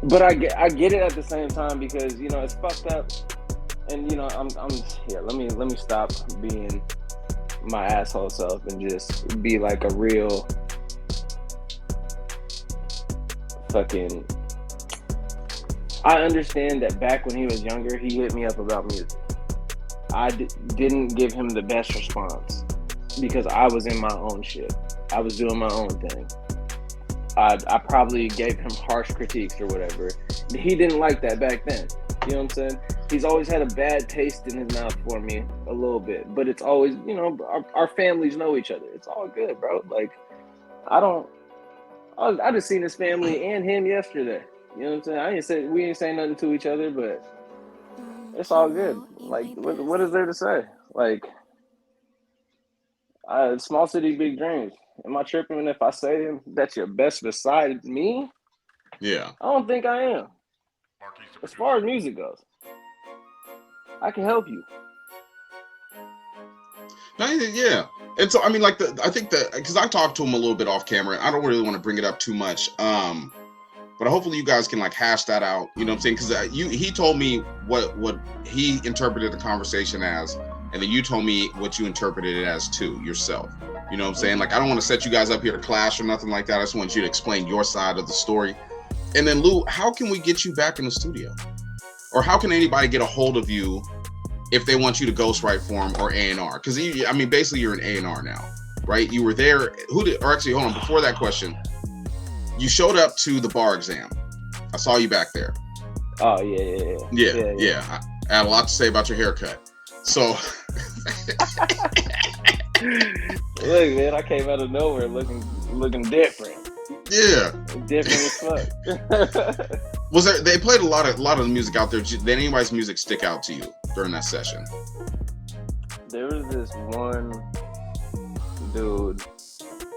But I get it at the same time because it's fucked up, and I'm here. Let me stop being my asshole self and just be like a real fucking. I understand that back when he was younger, he hit me up about music. I didn't give him the best response because I was in my own shit. I was doing my own thing. I probably gave him harsh critiques or whatever. He didn't like that back then. You know what I'm saying? He's always had a bad taste in his mouth for me a little bit. But it's always, our families know each other. It's all good, bro. Like, I just seen his family and him yesterday. You know what I'm saying? We ain't saying nothing to each other, but it's all good. Like, what is there to say? Like, small city, big dreams. Am I tripping if I say that's your best beside me? Yeah. I don't think I am. As far as music goes, I can help you. Yeah. And so, I mean, I think because I talked to him a little bit off camera, I don't really want to bring it up too much. But hopefully you guys can hash that out. You know what I'm saying? Because he told me what he interpreted the conversation as, and then you told me what you interpreted it as too yourself. You know what I'm saying? Like, I don't want to set you guys up here to clash or nothing like that. I just want you to explain your side of the story. And then, Lew, how can we get you back in the studio? Or how can anybody get a hold of you if they want you to ghostwrite for them or A&R? Because, basically you're an A&R now, right? You were there. Hold on. Before that question, you showed up to the bar exam. I saw you back there. Oh, yeah. I had a lot to say about your haircut. So... Look, man, I came out of nowhere looking different. Yeah, different as fuck. Was there? They played a lot of the music out there. Did anybody's music stick out to you during that session? There was this one dude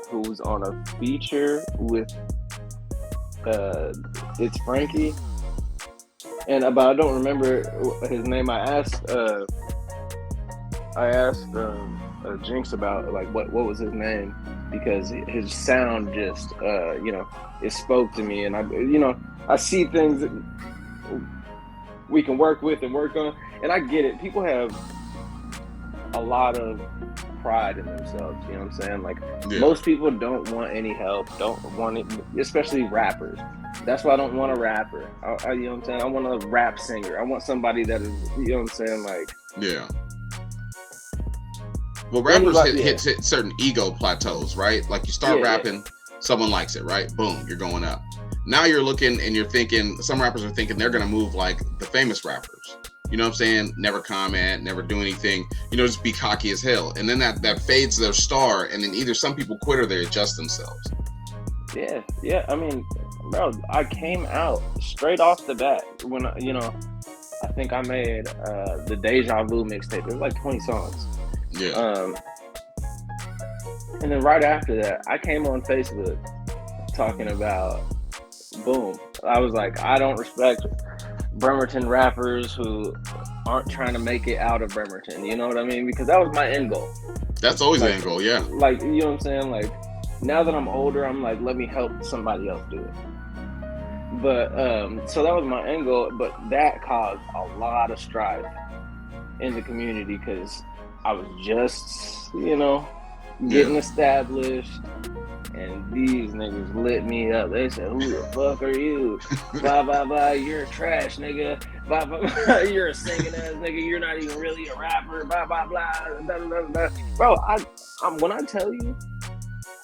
who was on a feature with It's Frankie, but I don't remember his name. I asked Jinx about what was his name, because his sound just it spoke to me, and I see things we can work with and work on. And I get it. People have a lot of pride in themselves. You know what I'm saying? Like most people don't want any help. Don't want it, especially rappers. That's why I don't want a rapper. You know what I'm saying? I want a rap singer. I want somebody that is, you know what I'm saying? Like, yeah. Well, rappers hit certain ego plateaus, right? Like you start rapping, someone likes it, right? Boom, you're going up. Now you're looking and you're thinking, some rappers are thinking they're going to move like the famous rappers. You know what I'm saying? Never comment, never do anything, you know, just be cocky as hell. And then that fades their star, and then either some people quit or they adjust themselves. Yeah. I mean, bro, I came out straight off the bat when, you know, I think I made the Deja Vu mixtape. It was like 20 songs. Yeah. And then right after that, I came on Facebook talking about, boom, I was like, I don't respect Bremerton rappers who aren't trying to make it out of Bremerton. You know what I mean? Because that was my end goal. That's always the end goal, yeah. Like, you know what I'm saying? Like, now that I'm older, I'm like, let me help somebody else do it. But, so that was my end goal, but that caused a lot of strife in the community because I was just, you know, getting established, and these niggas lit me up. They said, who the fuck are you? Blah, blah, blah, you're trash, nigga. Blah, blah, blah, you're a singing ass nigga. You're not even really a rapper. Blah, blah, blah, blah, blah, blah. Bro, I'm when I tell you,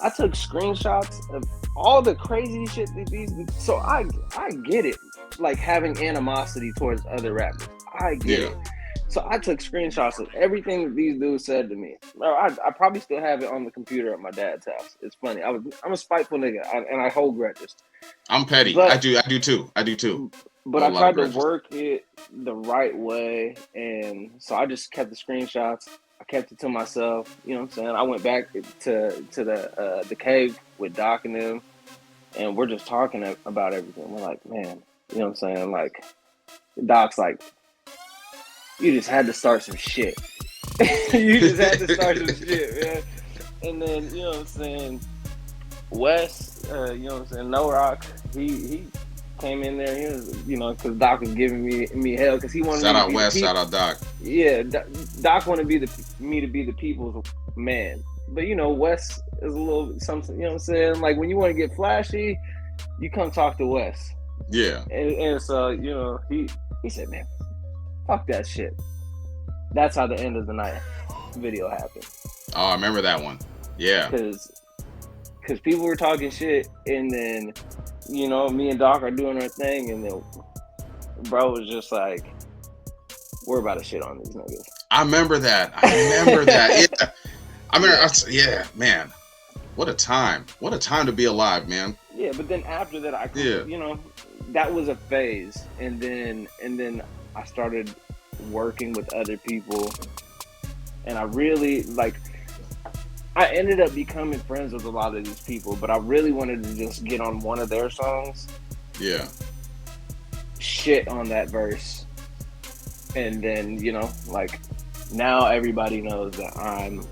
I took screenshots of all the crazy shit that these, so I get it, like having animosity towards other rappers. I get it. So I took screenshots of everything that these dudes said to me. Bro, I probably still have it on the computer at my dad's house. It's funny. I'm a spiteful nigga, and I hold grudges. I'm petty. But, I do too. But I tried to work it the right way, and so I just kept the screenshots. I kept it to myself. You know what I'm saying? I went back to the cave with Doc and them, and we're just talking about everything. We're like, man, you know what I'm saying? Like, Doc's like, you just had to start some shit. You just had to start some shit, man. And then, you know what I'm saying, Wes, you know what I'm saying, No Rock, he came in there, he was, you know, because Doc was giving me hell, because he wanted shout out Wes, shout out Doc. Yeah, Doc wanted me to be the people's man. But, you know, Wes is a little something, you know what I'm saying? Like, when you want to get flashy, you come talk to Wes. Yeah. And so, you know, he said, man, fuck that shit. That's how the end of the night video happened. Oh, I remember that one. Yeah. Because people were talking shit, and then, you know, me and Doc are doing our thing, and then bro was just like, we're about to shit on these niggas. I remember that. Yeah. I mean, yeah, man. What a time. What a time to be alive, man. Yeah, but then after that, you know, that was a phase, and then I started working with other people, and I really, like, I ended up becoming friends with a lot of these people, but I really wanted to just get on one of their songs. Yeah. Shit on that verse. And then, you know, like, now everybody knows that I'm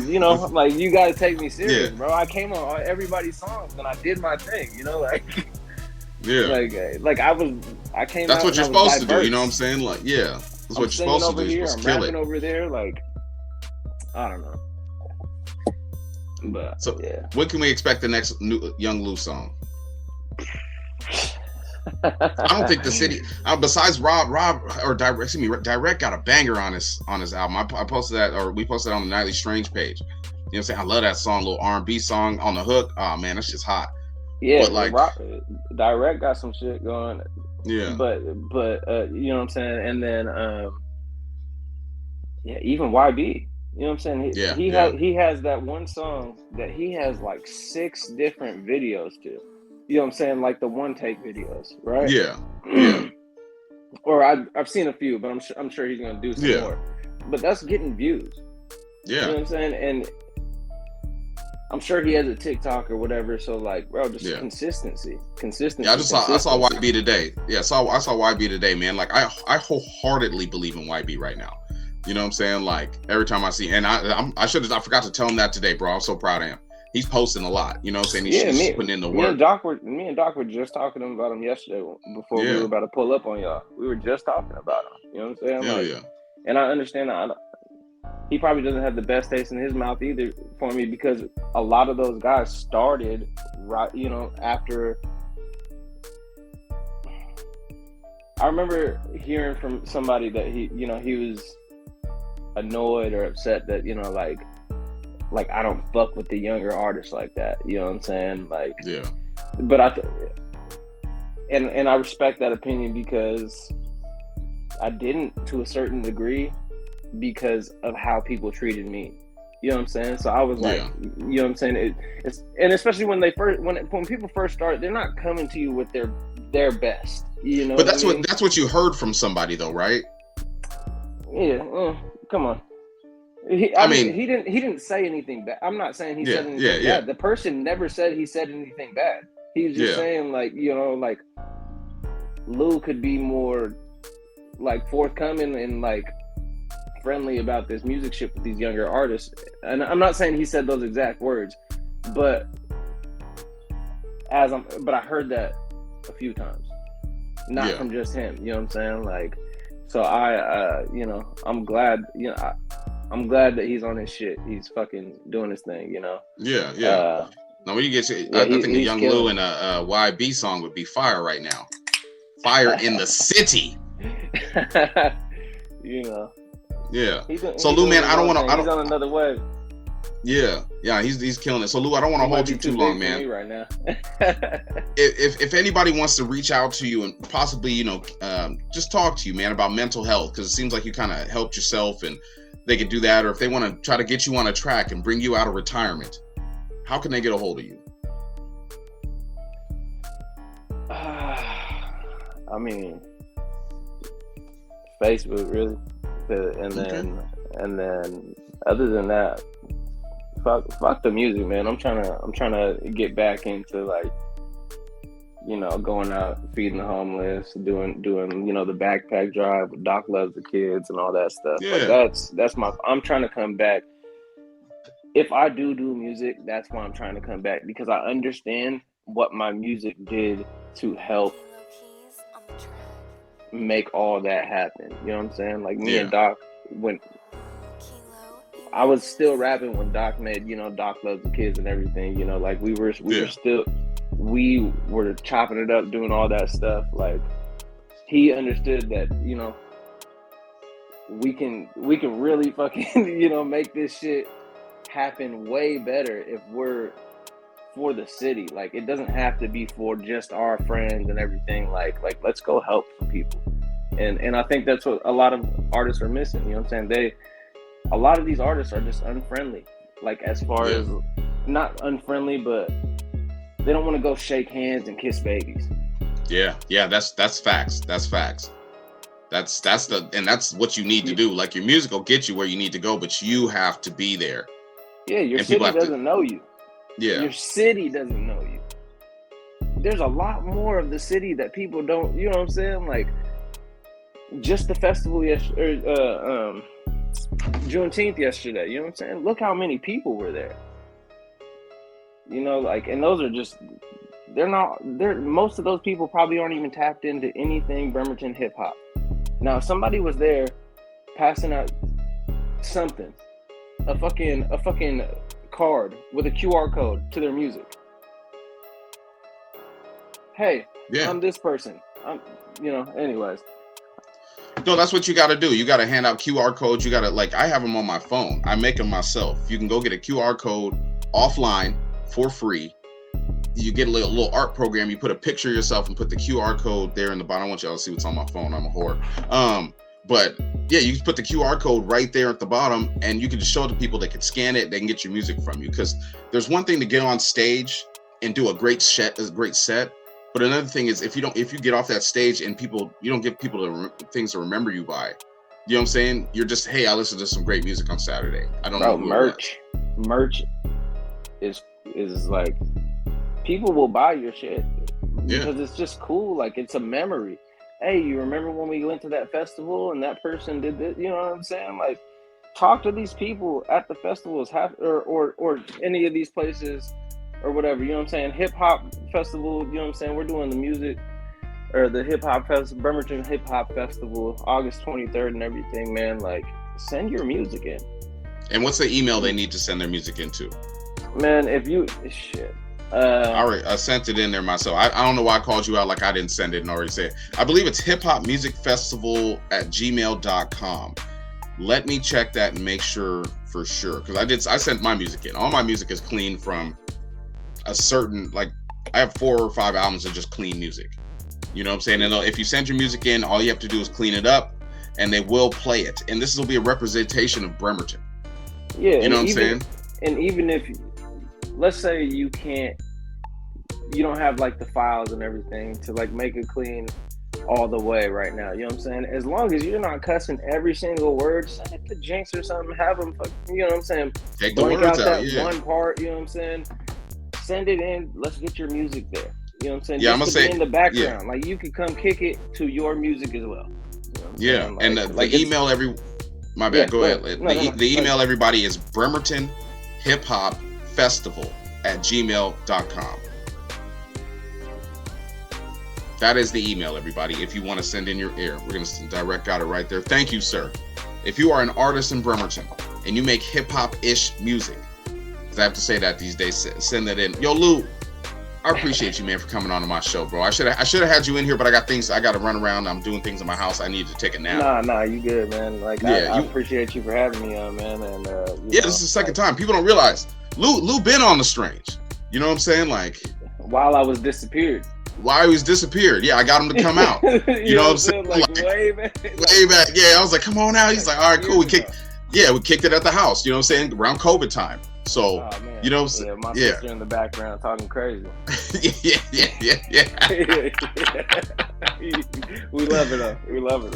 you know, like, you gotta take me serious, bro. I came on everybody's songs and I did my thing, you know, like, like I came. That's out what you're supposed to do. You know what I'm saying? Like, yeah, that's what you're supposed to do. You're supposed to kill it. I'm rapping over there, like, I don't know. But so, when can we expect the next new Young Lew song? I don't think the city, besides Direct got a banger on his album. I posted that, or we posted that on the Nightly Strange page. You know what I'm saying? I love that song, little R&B song on the hook. Oh man, that's just hot. Yeah, but like, Direct got some shit going. Yeah, but you know what I'm saying? And then even YB. You know what I'm saying? He has that one song that he has like 6 different videos to. You know what I'm saying? Like the one take videos, right? Yeah. Or I've seen a few, but I'm sure he's gonna do some more. But that's getting views. Yeah. You know what I'm saying? And I'm sure he has a TikTok or whatever. So like, bro, just consistency. Yeah, I saw YB today. Yeah, I saw YB today, man. Like I wholeheartedly believe in YB right now. You know what I'm saying? Like every time I see, and I forgot to tell him that today, bro. I'm so proud of him. He's posting a lot. You know what I'm saying? Yeah, He's putting in the work. Me and Doc were just talking about him yesterday before we Yeah. were about to pull up on y'all. We were just talking about him. You know what I'm saying? Hell Like, yeah. and I understand that he probably doesn't have the best taste in his mouth either for me, because a lot of those guys started right, you know, after. I remember hearing from somebody that he was annoyed or upset that, you know, like I don't fuck with the younger artists like that. You know what I'm saying? Like, Yeah. But and I respect that opinion, because I didn't, to a certain degree, because of how people treated me. You know what I'm saying? So I was like, you know what I'm saying? It's, and especially when people first start, they're not coming to you with their best. You know, but that's what you heard from somebody though, right? Yeah, come on. He didn't say anything bad. I'm not saying he said anything bad. The person never said he said anything bad. He was just saying, like, you know, like Lew could be more like forthcoming and like friendly about this music shit with these younger artists. And I'm not saying he said those exact words, but I heard that a few times, not from just him. You know what I'm saying? Like, so you know, I'm glad. You know, I'm glad that he's on his shit. He's fucking doing his thing. You know? Yeah. Now when you get to, I think a Young Lew and a YB song would be fire right now. Fire in the city. You know. Yeah. So Lew, man, I don't want to. He's on another wave. Yeah. He's killing it. So Lew, I don't want to hold you too long, man. Me right now. if anybody wants to reach out to you and possibly, you know, just talk to you, man, about mental health, because it seems like you kind of helped yourself, and they could do that, or if they want to try to get you on a track and bring you out of retirement, how can they get a hold of you? I mean, Facebook, really, and then other than that, fuck the music, man. I'm trying to get back into, like, you know, going out feeding the homeless, doing you know, the backpack drive with Doc Loves the Kids and all that stuff. Yeah. Like, that's I'm trying to come back. If I do music, that's why I'm trying to come back, because I understand what my music did to help make all that happen. You know what I'm saying? Like, me and Doc, when I was still rapping when Doc made, you know, Doc Loves the Kids and everything, you know, like we were chopping it up, doing all that stuff. Like, he understood that, you know, we can really fucking, you know, make this shit happen way better if we're for the city. Like, it doesn't have to be for just our friends and everything. Like let's go help some people. And I think that's what a lot of artists are missing. You know what I'm saying? A lot of these artists are just unfriendly. Like, as far as, not unfriendly, but they don't want to go shake hands and kiss babies. Yeah, that's facts. That's facts. That's what you need to do. Like, your music will get you where you need to go, but you have to be there. Yeah, your city doesn't know you. Yeah. Your city doesn't know you. There's a lot more of the city that people don't, you know what I'm saying? Like, just the festival Juneteenth yesterday, you know what I'm saying? Look how many people were there. You know, like, and those are just, most of those people probably aren't even tapped into anything Bremerton hip hop. Now, if somebody was there passing out something, a fucking card with a QR code to their music. Hey, I'm this person. You know, anyways. No, that's what you got to do. You got to hand out QR codes. You got to, like, I have them on my phone. I make them myself. You can go get a QR code offline for free. You get a little art program. You put a picture of yourself and put the QR code there in the bottom. I want y'all to see what's on my phone. I'm a whore. But yeah, you can put the QR code right there at the bottom, and you can just show it to people that can scan it. They can get your music from you. Because there's one thing to get on stage and do a great set. But another thing is, if you get off that stage and you don't give people things to remember you by, you know what I'm saying? You're just, hey, I listened to some great music on Saturday. I don't know who merch is like, people will buy your shit because it's just cool. Like, it's a memory. Hey, you remember when we went to that festival and that person did this? You know what I'm saying? Like, talk to these people at the festivals, or any of these places or whatever. You know what I'm saying? Hip hop festival. You know what I'm saying? We're doing the music or the hip hop festival, Bremerton Hip Hop Festival, August 23rd and everything. Man, like, send your music in. And what's the email they need to send their music into? Man, if you shit. I sent it in there myself. I don't know why I called you out like I didn't send it and already said. I believe it's hiphopmusicfestival@gmail.com. Let me check that and make sure for sure, because I sent my music in. All my music is clean from a certain, like, I have 4 or 5 albums of just clean music. You know what I'm saying? And if you send your music in, all you have to do is clean it up, and they will play it. And this will be a representation of Bremerton. Yeah, you know what I'm saying? And even if, let's say you don't have like the files and everything to like make it clean all the way right now. You know what I'm saying? As long as you're not cussing every single word, send it to Jinx or something. Have them, you know what I'm saying? Take the words out. That yeah. one part. You know what I'm saying? Send it in. Let's get your music there. You know what I'm saying? Yeah, Just I'm gonna to be say in the background. Yeah. Like, you could come kick it to your music as well. You know yeah, like, and the email my bad. Yeah, go ahead. The email everybody is Bremerton Hip Hop Festival@gmail.com. That is the email, everybody. If you want to send in your ear, we're going to direct got it right there. Thank you, sir. If you are an artist in Bremerton and you make hip hop-ish music, because I have to say that these days, send that in. Yo, Lew, I appreciate you, man, for coming on to my show, bro. I should have had you in here, but I got to run around. I'm doing things in my house. I need to take a nap. Nah, you good, man. Like, yeah, I appreciate you for having me on, man. And this is the second time. People don't realize Lew been on The Strange. You know what I'm saying? Like, while I was disappeared. While he was disappeared. Yeah, I got him to come out. You know what I'm saying? Like, way back. Way back. Yeah, I was like, come on out. He's like, all right, cool. We kicked it at the house. You know what I'm saying? Around COVID time. So, you know what I'm saying? Yeah, my sister in the background talking crazy. yeah. We love it, though. We love it.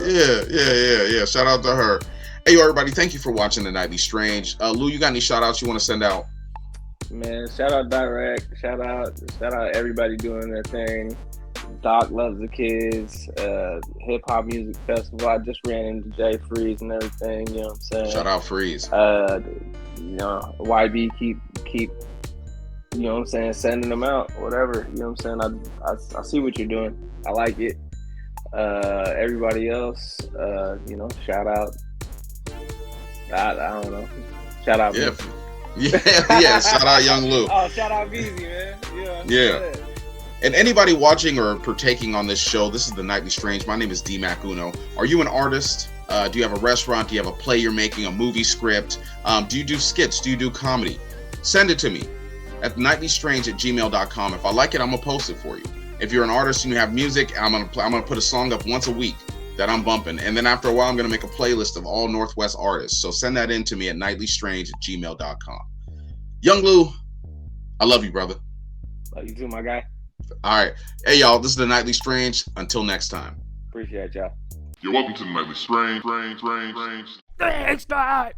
Yeah. Shout out to her. Hey, everybody, thank you for watching The Nightly Strange. Lew, you got any shout outs you want to send out? Man, shout out Direct. Shout out everybody doing their thing. Doc loves the kids. Hip Hop Music Festival. I just ran into Jay Freeze and everything. You know what I'm saying? Shout out Freeze. You know, YB keep. You know what I'm saying? Sending them out, whatever. You know what I'm saying? I see what you're doing. I like it. Everybody else, you know, shout out. I don't know. Shout out. Yeah. Yeah. Shout out Young Lew. Oh, shout out Beezy, man. Yeah. And anybody watching or partaking on this show, this is The Nightly Strange. My name is D Mac Uno. Are you an artist? Do you have a restaurant? Do you have a play you're making, a movie script? Do you do skits? Do you do comedy? Send it to me at nightlystrange@gmail.com. If I like it, I'm gonna post it for you. If you're an artist and you have music, I'm gonna put a song up once a week that I'm bumping, and then after a while, I'm gonna make a playlist of all Northwest artists. So send that in to me at nightlystrange@gmail.com. Young Lew, I love you, brother. Love you too, my guy. All right, hey y'all, this is The Nightly Strange. Until next time. Appreciate y'all. You're welcome to The Nightly Strange. Thanks, God.